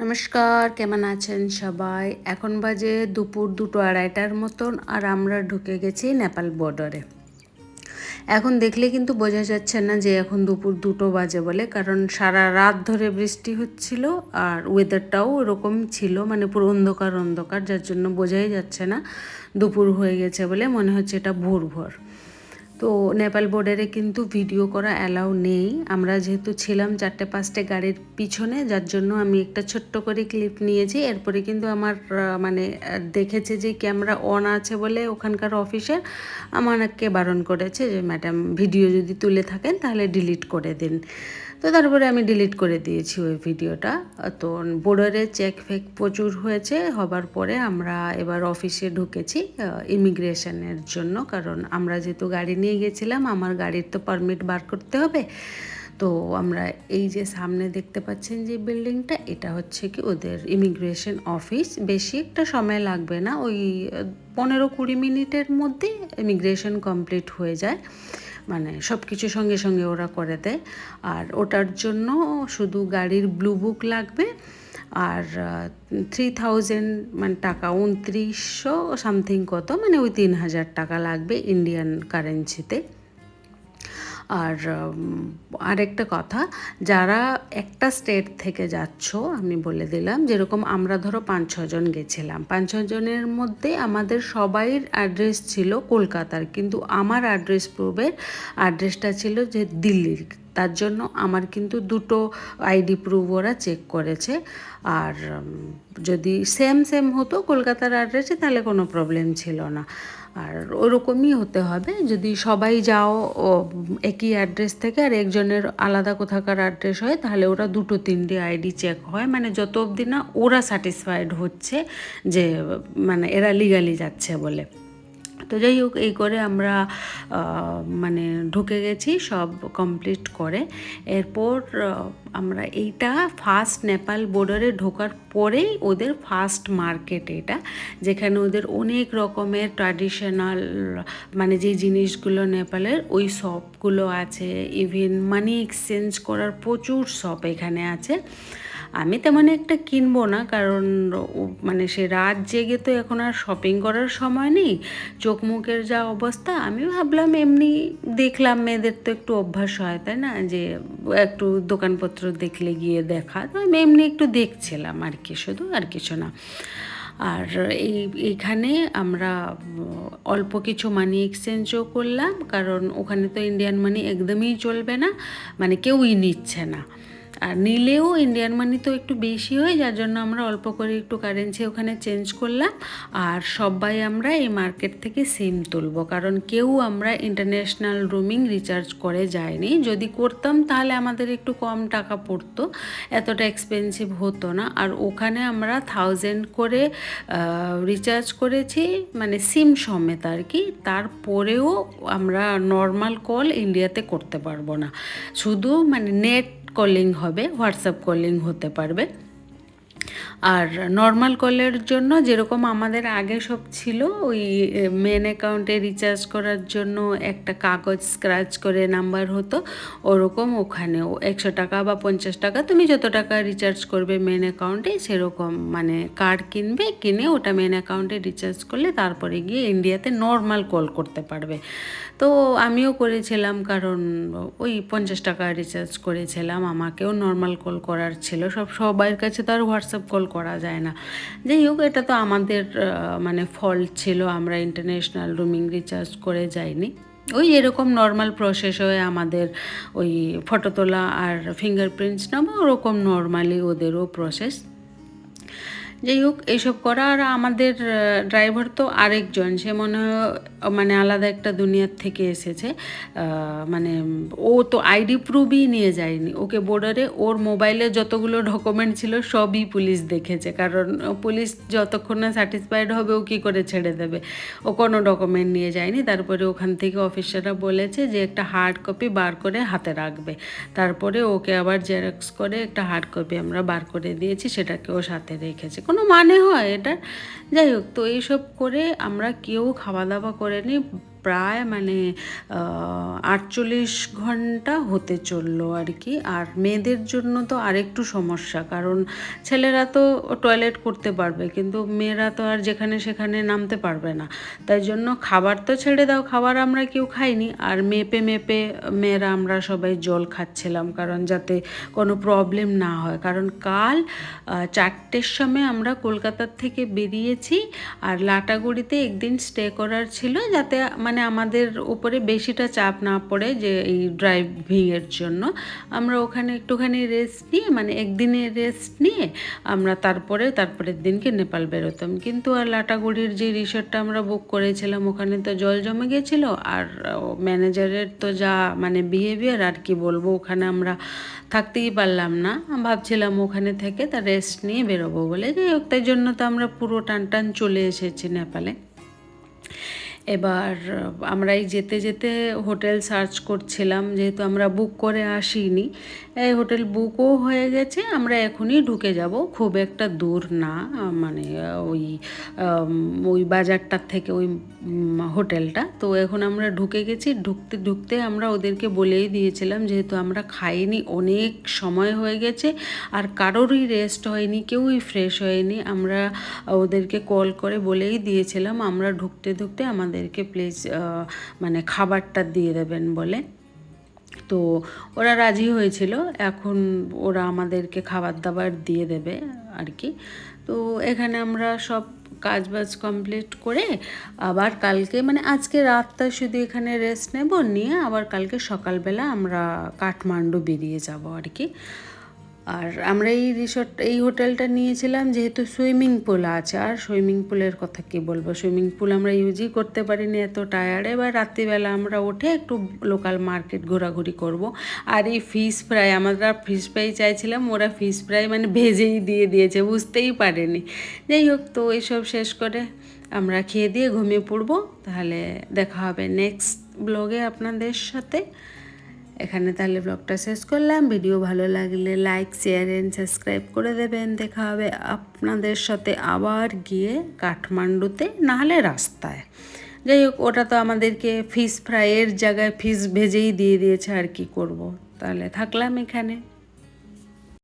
নমস্কার, কেমন আছেন সবাই? এখন বাজে দুপুর 2:30টার মতন, আর আমরা ঢুকে গেছি নেপাল বর্ডারে। এখন দেখলে কিন্তু বোঝা যাচ্ছে না যে এখন দুপুর 2টো বাজে বলে, কারণ সারা রাত ধরে বৃষ্টি হচ্ছিল আর ওয়েদারটাও ওরকম ছিল, মানে পুরো অন্ধকার অন্ধকার, যার জন্য বোঝাই যাচ্ছে না দুপুর হয়ে গেছে বলে, মনে হচ্ছে এটা ভোর ভোর। তো নেপাল বর্ডারে কিন্তু ভিডিও করা অ্যালাউ নেই। আমরা যেহেতু ছিলাম 4-5টে গাড়ির পিছনে, যার জন্য আমি একটা ছোট্ট করে ক্লিপ নিয়েছি। এরপরে কিন্তু আমার দেখেছে যে ক্যামেরা অন আছে বলে ওখানকার অফিসার আমাকে বারণ করেছে যে ম্যাডাম, ভিডিও যদি তুলে থাকেন তাহলে ডিলিট করে দিন। তো তারপরে আমি ডিলিট করে দিয়েছি ওই ভিডিওটা। তো বর্ডারে চেক ফেক প্রচুর হয়েছে, হবার পরে আমরা এবার অফিসে ঢুকেছি ইমিগ্রেশনের জন্য, কারণ আমরা যেহেতু গাড়ি নিয়ে গেছিলাম, আমার গাড়ির তো পারমিট বার করতে হবে। তো আমরা এই যে সামনে দেখতে পাচ্ছেন যে বিল্ডিংটা, এটা হচ্ছে কি ওদের ইমিগ্রেশন অফিস। বেশি একটা সময় লাগবে না, ওই 15-20 মিনিটের মধ্যে ইমিগ্রেশন কমপ্লিট হয়ে যায়, মানে সব কিছু সঙ্গে সঙ্গে ওরা করে দেয়। আর ওটার জন্য শুধু গাড়ির ব্লু বুক লাগবে, আর 3000 মানে টাকা, 2900 সামথিং কত, মানে ওই 3000 টাকা লাগবে ইন্ডিয়ান কারেন্সিতে। আর আরেকটা কথা, যারা একটা স্টেট থেকে যাচ্ছ, আমি বলে দিলাম, যেরকম আমরা ধরো 5-6 জন গেছিলাম, 5-6 জনের মধ্যে আমাদের সবাইয়ের অ্যাড্রেস ছিল কলকাতার, কিন্তু আমার অ্যাড্রেস প্রুফের অ্যাড্রেসটা ছিল যে দিল্লির। তার জন্য আমার কিন্তু দুটো আইডি প্রুফ ওরা চেক করেছে। আর যদি সেম সেম হতো কলকাতার অ্যাড্রেসে তাহলে কোনো প্রবলেম ছিল না। আর ওরকমই হতে হবে, যদি সবাই যাও একই অ্যাড্রেস থেকে আর একজনের আলাদা কোথাকার অ্যাড্রেস হয়, তাহলে ওরা 2-3টে আইডি চেক হয়, মানে যত অবধি না ওরা স্যাটিসফাইড হচ্ছে যে মানে এরা লিগালি যাচ্ছে বলে। তো যাই হোক, এই করে আমরা মানে ঢুকে গেছি সব কমপ্লিট করে। এরপর আমরা এইটা ফার্স্ট নেপাল বর্ডারে ঢোকার পরেই ওদের ফার্স্ট মার্কেট এটা, যেখানে ওদের অনেক রকমের ট্র্যাডিশনাল মানে যে জিনিসগুলো নেপালের, ওই শপগুলো আছে। ইভেন মানি এক্সচেঞ্জ করার প্রচুর শপ এখানে আছে। আমি তেমন একটা কিনবো না, কারণ মানে সে রাত জেগে তো এখন আর শপিং করার সময় নেই, চোখ মুখের যা অবস্থা। আমি ভাবলাম এমনি দেখলাম, মেয়েদের তো একটু অভ্যাস হয় তাই না, যে একটু দোকানপত্র দেখলে গিয়ে দেখা, তো আমি এমনি একটু দেখছিলাম আর কি, শুধু আর কিছু না। আর এইখানে আমরা অল্প কিছু মানি এক্সচেঞ্জও করলাম, কারণ ওখানে তো ইন্ডিয়ান মানি একদমই চলবে না, মানে কেউই নিচ্ছে না। আর নিলেও ইন্ডিয়ান মানি তো একটু বেশি হয়, যার জন্য আমরা অল্প করে একটু কারেন্সি ওখানে চেঞ্জ করলাম। আর সবাই আমরা এই মার্কেট থেকে সিম তুলবো, কারণ কেউ আমরা ইন্টারন্যাশনাল রোমিং রিচার্জ করে যায়নি। যদি করতাম তাহলে আমাদের একটু কম টাকা পড়তো, এতটা এক্সপেন্সিভ হতো না। আর ওখানে আমরা 1000 করে রিচার্জ করেছি, মানে সিম সমেত আর কি। তারপরেও আমরা নর্মাল কল ইন্ডিয়াতে করতে পারবো না, শুধু মানে নেট কলিং হবে, হোয়াটসঅ্যাপ কলিং হতে পারবে। আর নর্মাল কলের জন্য যেরকম আমাদের আগে সব ছিল, ওই মেন অ্যাকাউন্টে রিচার্জ করার জন্য একটা কাগজ স্ক্র্যাচ করে নাম্বার হতো, ওরকম ওখানেও 100 টাকা বা 50 টাকা, তুমি যত টাকা রিচার্জ করবে মেন অ্যাকাউন্টে সেরকম, মানে কার্ড কিনবে, কিনে ওটা মেন অ্যাকাউন্টে রিচার্জ করলে তারপরে গিয়ে ইন্ডিয়াতে নর্মাল কল করতে পারবে। তো আমিও করেছিলাম, কারণ ওই 50 টাকা রিচার্জ করেছিলাম, আমাকেও নর্মাল কল করার ছিল, সবার কাছে তো আর হোয়াটসঅ্যাপ কল করা যায় না। যাই হোক, এটা তো আমাদের মানে ফল্ট ছিল, আমরা ইন্টারন্যাশনাল রোমিং রিচার্জ করে যাইনি। ওই এরকম নর্মাল প্রসেস হয়ে আমাদের ওই ফটো তোলা আর ফিঙ্গারপ্রিন্টস নেওয়া, ওরকম নর্মালি ওদেরও প্রসেস। যাই হোক, এইসব করা। আর আমাদের ড্রাইভার তো আরেকজন, সে মনে হয় মানে আলাদা একটা দুনিয়ার থেকে এসেছে। মানে ও তো আইডি প্রুফই নিয়ে যায়নি, ওকে বর্ডারে ওর মোবাইলে যতগুলো ডকুমেন্ট ছিল সবই পুলিশ দেখেছে, কারণ পুলিশ যতক্ষণ না স্যাটিসফাইড হবে ও কী করে ছেড়ে দেবে। ও কোনো ডকুমেন্ট নিয়ে যায়নি। তারপরে ওখান থেকে অফিসাররা বলেছে যে একটা হার্ড কপি বার করে হাতে রাখবে, তারপরে ওকে আবার জেরক্স করে একটা হার্ড কপি আমরা বার করে দিয়েছি, সেটাকে ও সাথে রেখেছে। কোনো মানে হয় এটার? যাই হোক, তো এইসব করে আমরা কেউ খাওয়া দাওয়া করেনি প্রায় মানে 48 ঘন্টা হতে চললো আর কি। আর মেয়েদের জন্য তো আরেকটু সমস্যা, কারণ ছেলেরা তো টয়লেট করতে পারবে কিন্তু মেয়েরা তো আর যেখানে সেখানে নামতে পারবে না। তাই জন্য খাবার তো ছেড়ে দাও, খাবার আমরা কেউ খাইনি। আর মেপে মেপে মেয়েরা আমরা সবাই জল খাচ্ছিলাম, কারণ যাতে কোনো প্রবলেম না হয়। কারণ কাল 4টের সময় আমরা কলকাতার থেকে বেরিয়েছি, আর লাটাগুড়িতে একদিন স্টে করার ছিল, যাতে মানে আমাদের উপরে বেশিটা চাপ না পড়ে যে এই ড্রাইভিংয়ের জন্য। আমরা ওখানে একটুখানি রেস্ট নিয়ে, মানে একদিনের রেস্ট নিয়ে আমরা তারপরের দিনকে নেপাল বেরোতাম। কিন্তু আর লাটাগুড়ির যে রিসর্টটা আমরা বুক করেছিলাম ওখানে তো জল জমে গেছিলো, আর ম্যানেজারের তো যা মানে বিহেভিয়ার আর কি বলবো, ওখানে আমরা থাকতেই পারলাম না। ভাবছিলাম ওখানে থেকে তার রেস্ট নিয়ে বেরোবো বলে, যাই হোক তাই জন্য তো আমরা পুরো টান চলে এসেছি নেপালে। এবার আমরা এই যেতে যেতে হোটেল সার্চ করছিলাম, যেহেতু আমরা বুক করে আসিনি। এই হোটেল বুকও হয়ে গেছে, আমরা এখনই ঢুকে যাব, খুব একটা দূর না, মানে ওই বাজারটার থেকে ওই হোটেলটা। তো এখন আমরা ঢুকে গেছি। ঢুকতে আমরা ওদেরকে বলেই দিয়েছিলাম, যেহেতু আমরা খাইনি, অনেক সময় হয়ে গেছে আর কারোরই রেস্ট হয়নি, কেউই ফ্রেশ হয়নি। আমরা ওদেরকে কল করে বলেই দিয়েছিলাম আমরা ঢুকতে আমাদেরকে প্লিজ মানে খাবারটা দিয়ে দেবেন বলে। তো ওরা রাজি হয়েছিল, এখন ওরা আমাদেরকে খাবার দাবার দিয়ে দেবে আর কি। তো এখানে আমরা সব কাজবাজ কমপ্লিট করে আবার কালকে, মানে আজকে রাতটা শুধু এখানে রেস্ট নেব, নিয়ে আবার কালকে সকালবেলা আমরা কাঠমান্ডু বেরিয়ে যাব আর কি। আর আমরা এই হোটেলটা নিয়েছিলাম যেহেতু সুইমিং পুল আছে। আর সুইমিং পুলের কথা কি বলবো, সুইমিং পুল আমরা ইউজই করতে পারিনি, এত টায়ার্ডে। এবার রাত্রিবেলা আমরা উঠে একটু লোকাল মার্কেট ঘোরাঘুরি করব। আর এই ফিশ ফ্রাই, আমরা ফিশ ফ্রাই চাইছিলাম, ওরা ফিশ ফ্রাই মানে ভেজেই দিয়ে দিয়েছে, বুঝতেই পারেনি। যাই হোক, তো এইসব শেষ করে আমরা খেয়ে দিয়ে ঘুমিয়ে পড়বো। তাহলে দেখা হবে নেক্সট ব্লগে আপনাদের সাথে। এখানে তাহলে ব্লগটা শেষ করলাম। ভিডিও ভালো লাগলে লাইক, শেয়ার এন্ড সাবস্ক্রাইব করে দেবেন। দেখা হবে আপনাদের সাথে আবার গিয়ে কাঠমান্ডুতে, নাহলে রাস্তায়। যাই হোক, ওটা তো আমাদেরকে ফিশ ফ্রাইয়ের জায়গায় ফিশ ভেজেই দিয়ে দিয়েছে, আর কি করব। তাহলে থাকলাম এখানে।